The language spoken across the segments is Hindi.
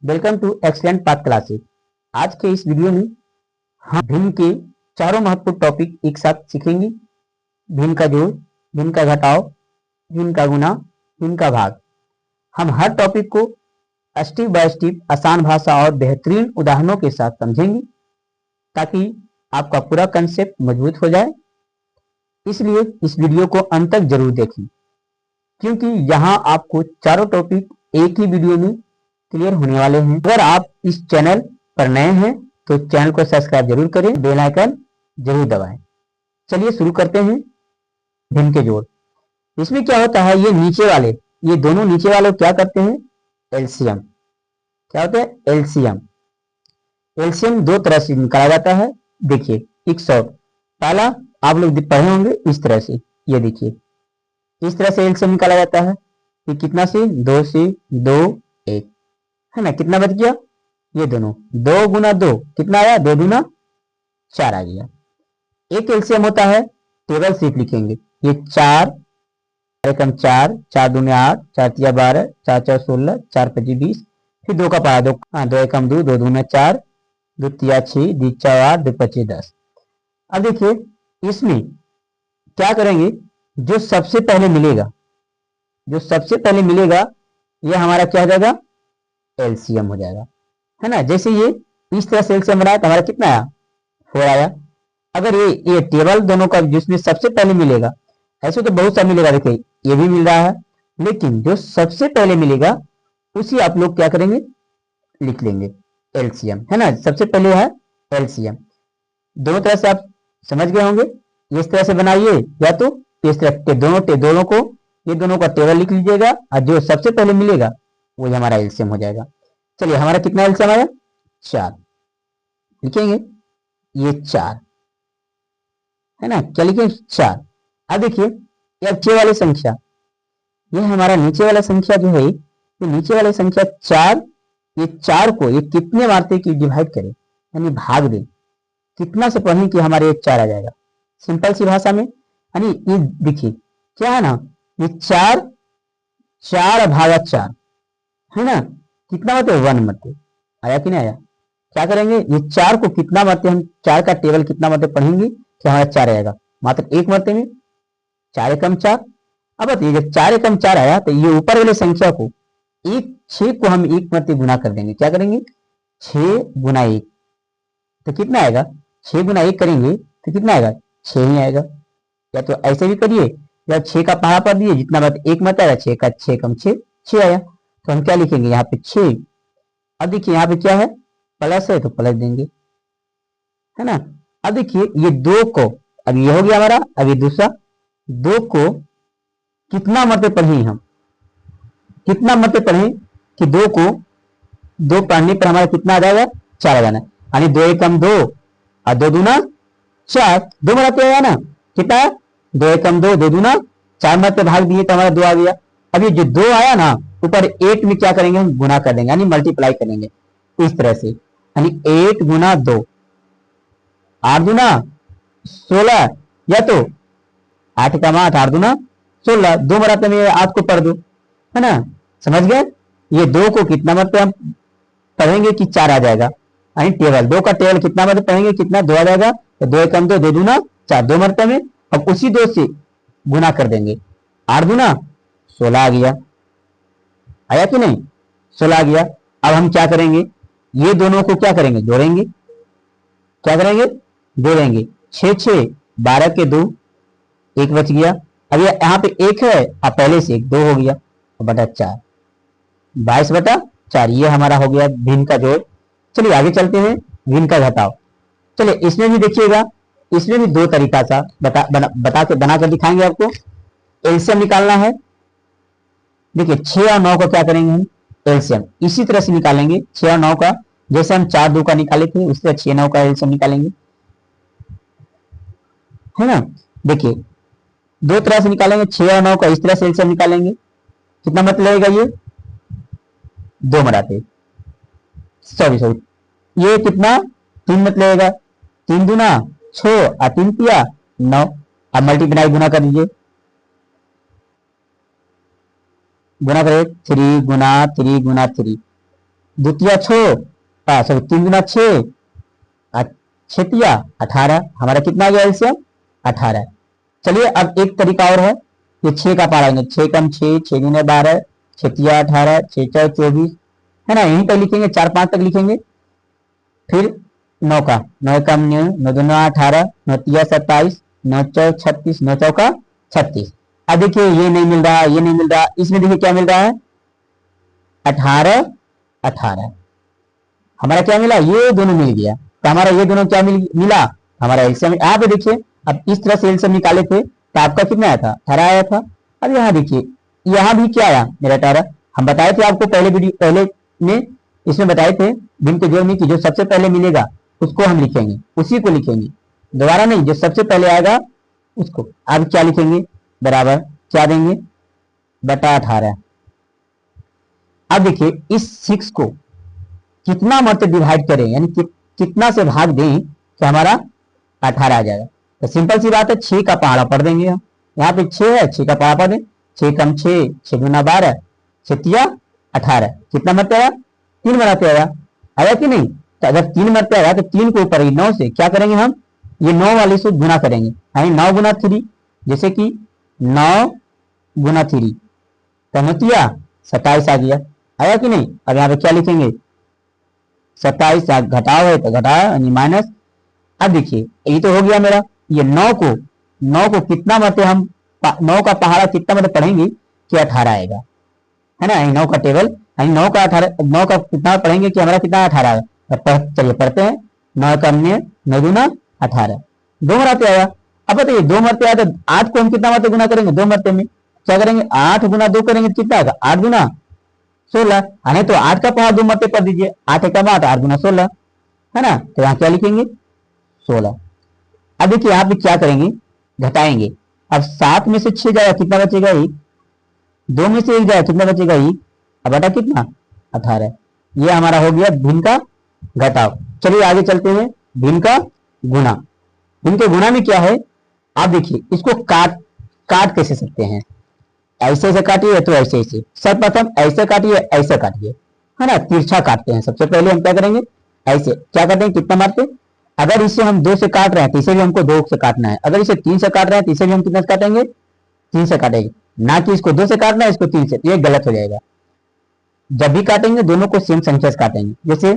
Welcome to excellent path classes. आज के इस वीडियो में हम भिन्न के चारों महत्वपूर्ण टॉपिक एक साथ सीखेंगे। भिन्न का जोड़, भिन्न का घटाव, भिन्न का गुना, भिन्न का भाग। हम हर टॉपिक को स्टेप बाय स्टेप आसान भाषा और बेहतरीन उदाहरणों के साथ समझेंगे ताकि आपका पूरा कंसेप्ट मजबूत हो जाए। इसलिए इस वीडियो को अंत तक जरूर देखें, क्योंकि यहाँ आपको चारों टॉपिक एक ही वीडियो में क्लियर होने वाले हैं। अगर आप इस चैनल पर नए हैं तो चैनल को सब्सक्राइब जरूर करें, बेल आइकन जरूर दबाएं। चलिए शुरू करते हैं। भिन्न के जोड़, इसमें क्या होता है, ये नीचे वाले, ये दोनों नीचे वाले क्या करते हैं, एलसीएम। क्या होता है, एलसीएम। एलसीएम दो तरह से निकाला जाता है। देखिए एक शॉर्ट, पहला आप लोग पढ़े होंगे इस तरह से, ये देखिए इस तरह से एलसीएम निकाला जाता है। ये कितना से, 2 से 2 1 है ना। कितना बच गया, ये दोनों 2 गुना 2 कितना आया, 2 गुना 4 आ गया। एक एलसीएम होता है, टेबल शीट लिखेंगे। ये 4 एकम 4, 4 दूने 8, 4 तिया 12, 4 4 16, 4 25 20, फिर 2 का पारा 2, 2 एकम 2, 2 दूने 4, 2 तिया 6, 2 4 8, 2 25 10। अब देखिए इसमें क्या करेंगे, जो सबसे पहले मिलेगा, जो सबसे पहले मिलेगा ये हमारा क्या हो जाएगा, एलसीएम हो जाएगा, है ना। जैसे ये इस तरह से एलसीएम बनाया तो हमारा कितना आया, 4 आया। अगर ये टेबल दोनों का जिसमें सबसे पहले मिलेगा, ऐसे तो बहुत सा मिलेगा, देखिए ये भी मिल रहा है, लेकिन जो सबसे पहले मिलेगा उसी आप लोग क्या करेंगे, लिख लेंगे एलसीएम, है ना। सबसे पहले है एलसीएम। दोनों तरह से आप समझ गए होंगे। इस तरह से बनाइए या तो इस तरह के दोनों को, ये दोनों का टेबल लिख लीजिएगा और जो सबसे पहले मिलेगा वो हमारा एलसीएम हो जाएगा। चलिए हमारा कितना एलसीएम आया, 4 लिखेंगे, ये 4 है ना। क्या लिखेंगे, 4। अब देखिए ये नीचे वाली संख्या, ये हमारा नीचे वाला संख्या जो है, ये नीचे वाली संख्या 4, ये 4 को ये कितने मारते कि डिवाइड करें, यानी भाग दें, कितना से पढ़ें कि हमारे 4 आ जाएगा। सिंपल सी भाषा में, यानी ये देखिए क्या है ना, ये 4 भागा 4 है ना, कितना मरते, 1 मरते आया कि नहीं आया। क्या करेंगे, ये 4 को कितना मरते, हम 4 का टेबल कितना मरते पढ़ेंगे कि हमारा 4 आएगा, मात्र 1 मरते में 4 एकम 4। अब बताइए जब 4 एकम 4 आया तो ये ऊपर वाले संख्या को 6 को हम 1 मरते गुना कर देंगे। क्या करेंगे, 6 गुना 1 तो कितना आएगा, 6 गुना 1 करेंगे तो कितना आएगा, 6 ही आएगा। या तो ऐसे भी करिए, जब 6 का पहाड़ा पर दिए जितना मत 1 मत आएगा, 6 का 6 कम 6 6 आया, तो हम क्या लिखेंगे यहाँ पे 6। अब देखिए यहाँ पे क्या है, प्लस है तो प्लस देंगे, है ना। अब देखिए ये 2 को, अब ये हो गया हमारा, अब ये दूसरा 2 को कितना मरते पढ़े, हम कितना मरते पढ़े कि 2 को 2 पढ़ने पर हमारा कितना आ जाएगा, 4 आ जाना, यानी 2 एकम 2 और 2 दूना 4, 2 मरते आया ना, कितना 2 एकम 2, 2 दूना 4 मरते भाग दिए तो हमारा 2 आ गया। अब ये जो 2 आया ना, ऊपर 8 में क्या करेंगे, हम गुना कर देंगे, यानी मल्टीप्लाई करेंगे इस तरह से, यानी 8 गुना 2, 8 गुना 16, या तो 8 का 8, 8 गुना 16, 2 मरते में 8 को पढ़ दो, है ना। समझ गए, ये 2 को कितना मरते हम पढ़ेंगे कि 4 आ जाएगा, यानी टेबल 2 का टेबल कितना मरते पढ़ेंगे, कितना 2 आ जाएगा, तो 2 एकम 2, 2 दूना 4, 2 मरते में, अब उसी 2 से गुना कर देंगे, 8 गुना 16 आ गया, आया कि नहीं, 16 आ गया। अब हम क्या करेंगे, ये दोनों को क्या करेंगे, जोड़ेंगे। क्या करेंगे, जोड़ेंगे, 6 6 12 के 2, 1 बच गया। अब ये यहाँ पे 1 है और पहले से 1 2 हो गया, बटा 4, 22 बटा 4, ये हमारा हो गया भिन्न का जोड़। चलिए आगे चलते हैं, भिन्न का घटाव। चलिए इसमें भी देखिएगा, इसमें भी 2 तरीका सा बना कर दिखाएंगे आपको। एलसीएम निकालना है, देखिए 6 और 9 का क्या करेंगे हम, एलसीएम इसी तरह से निकालेंगे। 6 और 9 का, जैसे हम 4 2 का निकाले थे उस तरह 6 9 का एलसीएम निकालेंगे, है ना। देखिए 2 तरह से निकालेंगे, 6 और 9 का इस तरह से एलसीएम निकालेंगे, कितना मत लगेगा, ये 2 मराते, सॉरी ये कितना 3 मत लगेगा, 3 दूना 6 और 3 तिया 9, अब मल्टीप्लाई गुना कर दीजिए, गुना करें 3 गुना 3 गुना 3, द्वितीया छो, सॉरी 3 दूना 6, छतिया 18, हमारा कितना आ गया एलसीएम 18। चलिए अब एक तरीका और है, ये 6 का पहाड़ा, 6 कम 6, 6 दूने 12, छतिया 18, 6 4 24, है ना, यहीं पर लिखेंगे 4 5 तक लिखेंगे। फिर 9 का 9 कम 9, 9 दूना 18, 9 तिया 27, 9 चौ 36, 9 चौका 36। अब देखिए ये नहीं मिल रहा, ये नहीं मिल रहा, इसमें देखिए क्या मिल रहा है 18 18, हमारा क्या मिला, ये दोनों मिल गया। तो हमारा ये दोनों क्या मिला, हमारा एलसीएम। यहाँ पे देखिए अब इस तरह से एलसीएम निकाले थे तो आपका कितना आया था 18 आया था। अब यहाँ देखिए यहाँ भी क्या आया मेरा 18। हम बताए थे आपको पहले में इसमें बताए थे भिन्न के जोड़ में कि जो सबसे पहले मिलेगा उसको हम लिखेंगे, उसी को लिखेंगे, दोबारा नहीं, जो सबसे पहले आएगा उसको। अब क्या लिखेंगे, बराबर क्या देंगे, बटा 18। अब देखिए इस 6 को कितना मत डिवाइड करें, यानी कितना से भाग दें कि हमारा 18 आ जाएगा। तो सिंपल सी बात है, 6 का पहाड़ा पढ़ देंगे हम। यहाँ पे 6 है, 6 का पहाड़ा पढ़ दें, 6 कम 6, 6 दूना 12, छतिया 18, कितना मरते आया 3 बनाते आया, आया कि नहीं। तो अगर 3 मरते आया तो 3 को ऊपर 9 से क्या करेंगे हम, ये 9 वाले से गुना करेंगे, यानी 9 गुना 3, जैसे कि 9 गुना 3 तो मतिया 27 आ गया, आया कि नहीं। अब यहाँ पे क्या लिखेंगे 27, घटाओ है तो घटाओ यानी माइनस। अब देखिए ये तो हो गया मेरा, ये 9 को कितना मत हम 9 का पहाड़ा कितना मत पढ़ेंगे कि 18 आएगा, है ना, 9 का टेबल, यानी 9 का 18, 9 का कितना पढ़ेंगे कि हमारा कितना 18 आएगा। चलिए पढ़ते हैं, 9 का 9 दूना 18, 2 मरते आया। अब बताइए 2 मरते आया तो 8 को हम कितना मरते गुना करेंगे, 2 मरते में क्या करेंगे 8 गुना 2 करेंगे तो कितना आएगा 8 गुना 16, यानी तो 8 का पहाड़ा 2 मरते कर दीजिए, 8 का 8, 8 गुना 16, है ना। तो यहाँ क्या लिखेंगे 16। अब देखिए यहाँ पे क्या करेंगे, घटाएंगे। अब 7 में से 6 जाएगा कितना बचेगा 1, 2 में से 1 जाएगा कितना बचेगा 1, अब बटा कितना 18। ये हमारा हो गया भिन्न का घटाव। चलिए आगे चलते हैं, भिन्न का गुणा। भिन्न के गुणा में क्या है, आप देखिए इसको काट कैसे सकते हैं, ऐसे से काटिए तो ऐसे ऐसे, सर्वप्रथम ऐसे काटिए ऐसे काटिए, है ना, तिरछा काटते हैं। सबसे पहले हम क्या करेंगे, ऐसे क्या करते हैं कितना मारते, अगर इसे हम 2 से काट रहे हैं तो इसे भी हमको 2 से काटना है, अगर इसे 3 से काट रहे हैं तो इसे भी हम कितना से काटेंगे 3 से काटेंगे, ना कि इसको 2 से काटना है इसको 3 से, ये गलत हो जाएगा। जब भी काटेंगे दोनों को सेम संख्या से काटेंगे। जैसे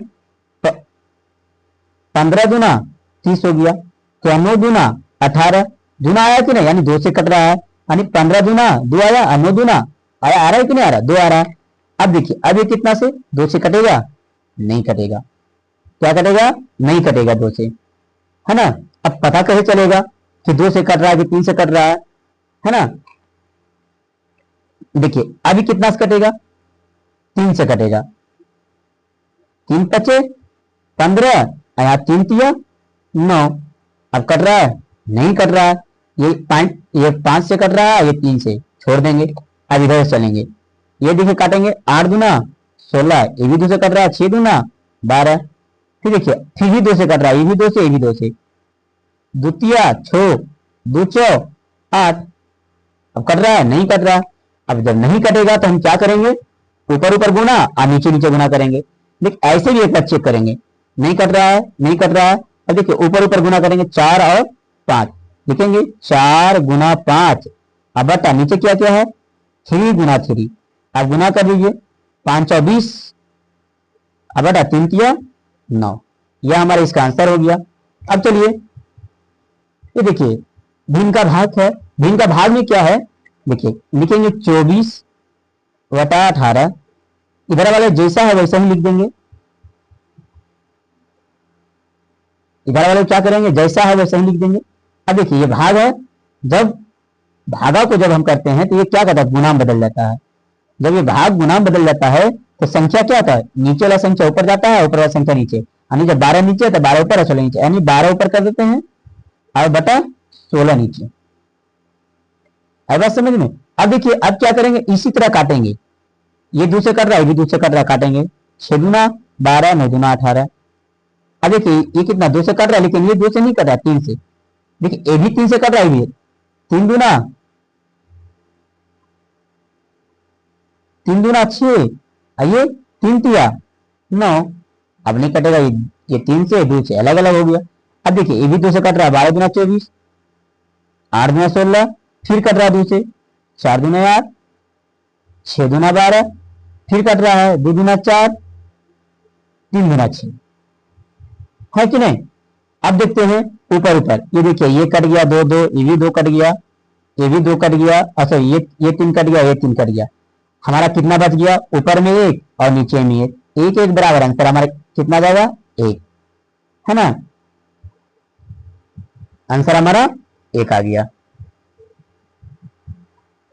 15 दूना 30 हो गया, तो 9 दूना 18, दूना आया कि नहीं, यानी 2 से कट रहा है, यानी 15 दूना 2 आया, 9 दूना आया, आ रहा है कि नहीं आ रहा, 2 आ रहा है। अब देखिए अब ये कितना से 2 से कटेगा, नहीं कटेगा, क्या कटेगा नहीं कटेगा 2 से, है ना। अब पता कैसे चलेगा कि 2 से कट रहा है कि 3 से कट रहा है ना। देखिए अभी कितना से कटेगा 3 से कटेगा, 3 पचे 15, यहाँ 3 तिया 9, अब कट रहा है नहीं कट रहा है, ये 5 से कट रहा है, ये 3 से छोड़ देंगे। अब इधर चलेंगे, ये देखिए काटेंगे 8 दूना 16, ये भी 2 से कट रहा है, 6 दूना 12, फिर देखिए फिर भी 2 से कट रहा है, ये भी 2 से, ये भी 2 से, द्वितीया 6 2 चौ 8, अब कट रहा है नहीं कट रहा। अब जब नहीं कटेगा तो हम क्या करेंगे, ऊपर ऊपर गुना और नीचे नीचे गुना करेंगे। देख ऐसे भी एक बार चेक करेंगे, नहीं कट रहा है नहीं कट रहा है। अब देखिए ऊपर ऊपर गुना करेंगे 4 और 5, लिखेंगे 4 गुना 5, अब बता नीचे क्या क्या है 3 गुना 3, अब गुना कर लीजिए 5 और 20, अब बटा 3 तिया 9, यह हमारा इसका आंसर हो गया। अब चलिए ये देखिए भिन्न का भाग है, भिन्न का भाग में क्या है, देखिए लिखेंगे 24 बटा 18, इधर वाले जैसा है वैसा ही लिख देंगे, इधर वाले क्या करेंगे जैसा है वैसा ही लिख देंगे। अब देखिए ये भाग है, जब भागा को जब हम करते हैं तो ये क्या करता है गुणा में बदल जाता है, जब ये भाग गुणा में बदल जाता है तो संख्या क्या होता है, नीचे वाला संख्या ऊपर जाता है, ऊपर वाला संख्या नीचे, यानी जब 12 नीचे तो 12 ऊपर 16 नीचे, यानी 12 ऊपर कर देते हैं और बटा 16 नीचे। अब बात समझ में। अब देखिए अब क्या करेंगे इसी तरह काटेंगे, ये 2 से कट रहा है, ये भी 2 से कट रहा है, काटेंगे 6 दूना 12 9 दूना 18। अब देखिए ये कितना 2 से कट रहा है, लेकिन ये 2 से नहीं कट रहा है 3 से, देखिए ये भी 3 से कट रहा है, 3 दूना 3 दूना 6, आइए 3 तिया 9। अब नहीं कटेगा, ये 3 से 2 से अलग अलग हो गया। अब देखिए ये भी 2 से कट रहा है, 12 दूना 24, 8 दूना 16, फिर कट रहा है 2 से, 4 दूना 8, 6 दूना 12, फिर कट रहा है 2 दूना 4, 3 दूना 6, है कि नहीं। अब देखते हैं ऊपर ऊपर, ये देखिए ये कट गया 2 2, ये भी 2 कट गया, ये भी 2 कट गया, अच्छा ये 3 कट गया, ये 3 कट गया। हमारा कितना बच गया, ऊपर में 1 और नीचे में 1, एक एक बराबर आंसर हमारा कितना जाएगा 1, है ना, आंसर हमारा 1 आ गया।